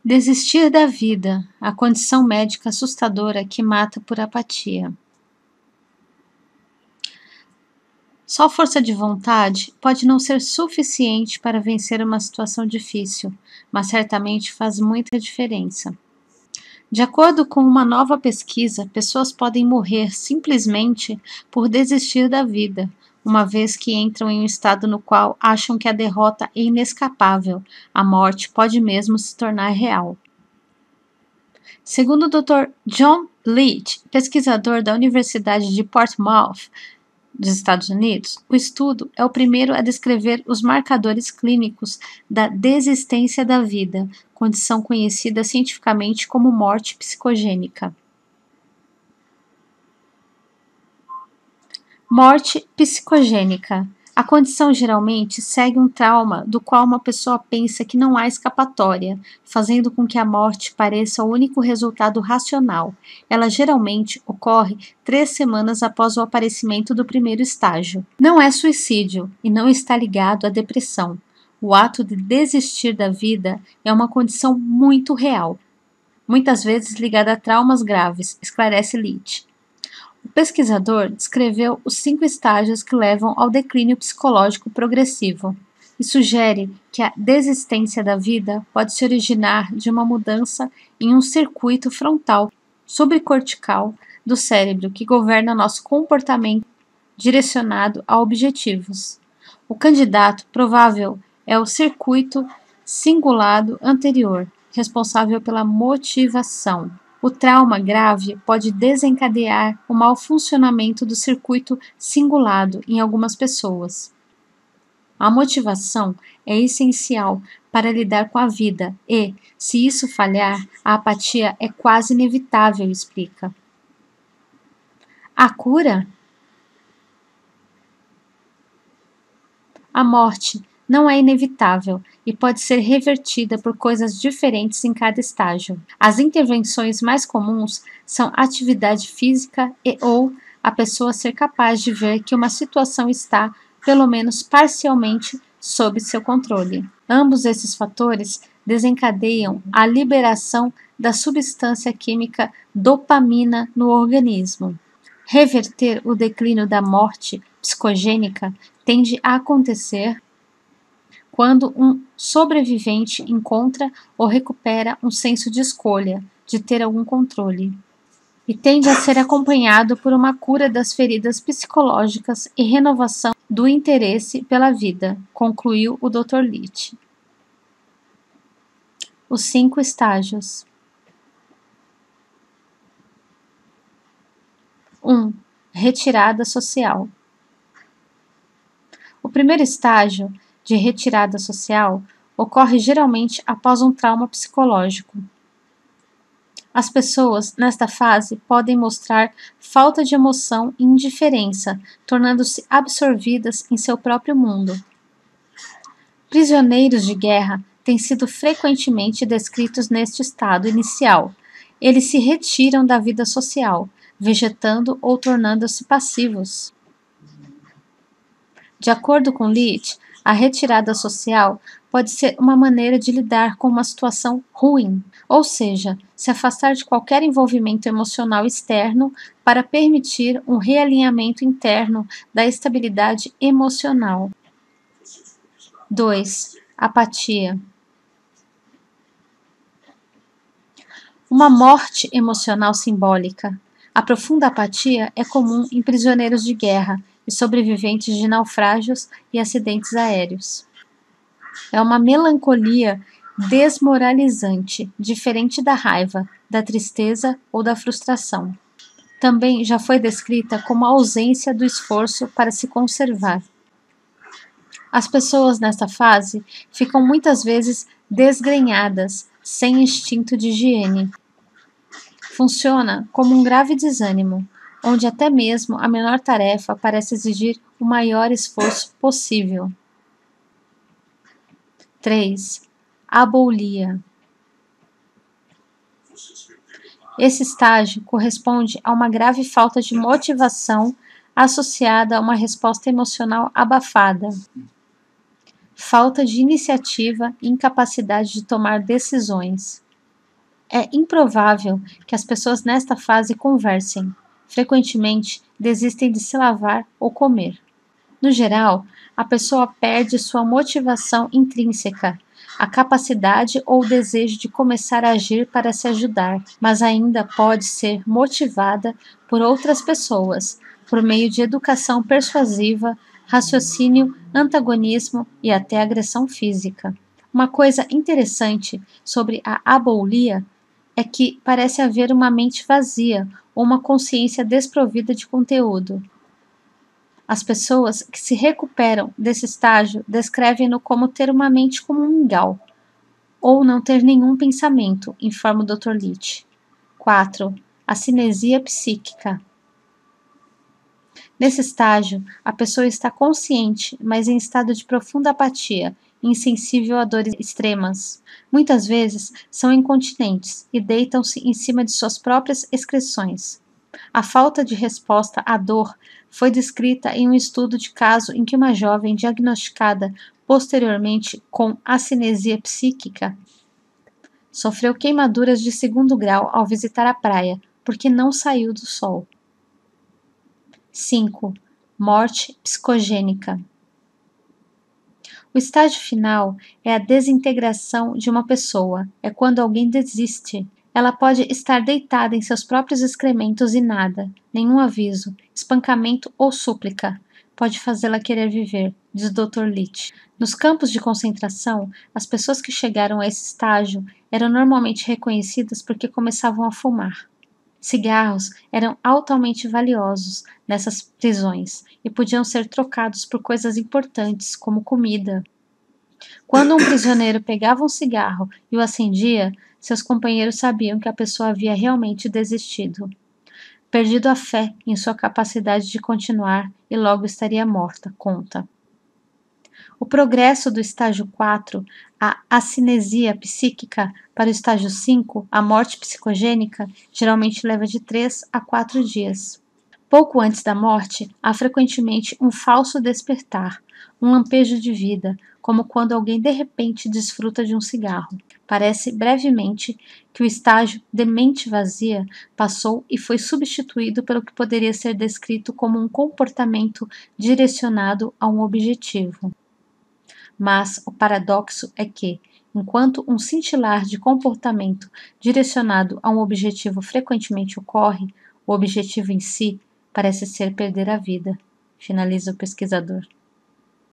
Desistir da vida, a condição médica assustadora que mata por apatia. Só força de vontade pode não ser suficiente para vencer uma situação difícil, mas certamente faz muita diferença. De acordo com uma nova pesquisa, pessoas podem morrer simplesmente por desistir da vida, uma vez que entram em um estado no qual acham que a derrota é inescapável, a morte pode mesmo se tornar real. Segundo o Dr. John Leach, pesquisador da Universidade de Portsmouth, dos Estados Unidos, o estudo é o primeiro a descrever os marcadores clínicos da desistência da vida, condição conhecida cientificamente como morte psicogênica. Morte psicogênica. A condição geralmente segue um trauma do qual uma pessoa pensa que não há escapatória, fazendo com que a morte pareça o único resultado racional. Ela geralmente ocorre 3 semanas após o aparecimento do primeiro estágio. Não é suicídio e não está ligado à depressão. O ato de desistir da vida é uma condição muito real, muitas vezes ligada a traumas graves, esclarece Leach. O pesquisador descreveu os 5 estágios que levam ao declínio psicológico progressivo e sugere que a desistência da vida pode se originar de uma mudança em um circuito frontal subcortical do cérebro que governa nosso comportamento direcionado a objetivos. O candidato provável é o circuito cingulado anterior, responsável pela motivação. O trauma grave pode desencadear o mau funcionamento do circuito cingulado em algumas pessoas. A motivação é essencial para lidar com a vida e, se isso falhar, a apatia é quase inevitável, explica. A cura? A morte não é inevitável e pode ser revertida por coisas diferentes em cada estágio. As intervenções mais comuns são atividade física e ou a pessoa ser capaz de ver que uma situação está, pelo menos parcialmente, sob seu controle. Ambos esses fatores desencadeiam a liberação da substância química dopamina no organismo. Reverter o declínio da morte psicogênica tende a acontecer quando um sobrevivente encontra ou recupera um senso de escolha, de ter algum controle, e tende a ser acompanhado por uma cura das feridas psicológicas e renovação do interesse pela vida, concluiu o Dr. Leach. Os 5 estágios. 1. Retirada social. O primeiro estágio de retirada social ocorre geralmente após um trauma psicológico. As pessoas nesta fase podem mostrar falta de emoção e indiferença, tornando-se absorvidas em seu próprio mundo. Prisioneiros de guerra têm sido frequentemente descritos neste estado inicial. Eles se retiram da vida social, vegetando ou tornando-se passivos. De acordo com Leach, a retirada social pode ser uma maneira de lidar com uma situação ruim, ou seja, se afastar de qualquer envolvimento emocional externo para permitir um realinhamento interno da estabilidade emocional. 2. Apatia. Uma morte emocional simbólica. A profunda apatia é comum em prisioneiros de guerra e sobreviventes de naufrágios e acidentes aéreos. É uma melancolia desmoralizante, diferente da raiva, da tristeza ou da frustração. Também já foi descrita como a ausência do esforço para se conservar. As pessoas nesta fase ficam muitas vezes desgrenhadas, sem instinto de higiene. Funciona como um grave desânimo, onde até mesmo a menor tarefa parece exigir o maior esforço possível. 3. Aboulia. Esse estágio corresponde a uma grave falta de motivação associada a uma resposta emocional abafada, falta de iniciativa e incapacidade de tomar decisões. É improvável que as pessoas nesta fase conversem. Frequentemente, desistem de se lavar ou comer. No geral, a pessoa perde sua motivação intrínseca, a capacidade ou desejo de começar a agir para se ajudar, mas ainda pode ser motivada por outras pessoas, por meio de educação persuasiva, raciocínio, antagonismo e até agressão física. Uma coisa interessante sobre a aboulia é que parece haver uma mente vazia ou uma consciência desprovida de conteúdo. As pessoas que se recuperam desse estágio descrevem-no como ter uma mente como um mingau, ou não ter nenhum pensamento, informa o Dr. Leach. 4. A cinesia psíquica. Nesse estágio, a pessoa está consciente, mas em estado de profunda apatia, insensível a dores extremas. Muitas vezes são incontinentes e deitam-se em cima de suas próprias excreções. A falta de resposta à dor foi descrita em um estudo de caso em que uma jovem diagnosticada posteriormente com acinesia psíquica sofreu queimaduras de 2º grau ao visitar a praia, porque não saiu do sol. 5. Morte psicogênica. O estágio final é a desintegração de uma pessoa, é quando alguém desiste. Ela pode estar deitada em seus próprios excrementos e nada, nenhum aviso, espancamento ou súplica pode fazê-la querer viver, diz o Dr. Leach. Nos campos de concentração, as pessoas que chegaram a esse estágio eram normalmente reconhecidas porque começavam a fumar. Cigarros eram altamente valiosos nessas prisões e podiam ser trocados por coisas importantes, como comida. Quando um prisioneiro pegava um cigarro e o acendia, seus companheiros sabiam que a pessoa havia realmente desistido, perdido a fé em sua capacidade de continuar e logo estaria morta, conta. O progresso do estágio 4, a acinesia psíquica, para o estágio 5, a morte psicogênica, geralmente leva de 3 a 4 dias. Pouco antes da morte, há frequentemente um falso despertar, um lampejo de vida, como quando alguém de repente desfruta de um cigarro. Parece brevemente que o estágio de mente vazia passou e foi substituído pelo que poderia ser descrito como um comportamento direcionado a um objetivo. Mas o paradoxo é que, enquanto um cintilar de comportamento direcionado a um objetivo frequentemente ocorre, o objetivo em si parece ser perder a vida, finaliza o pesquisador.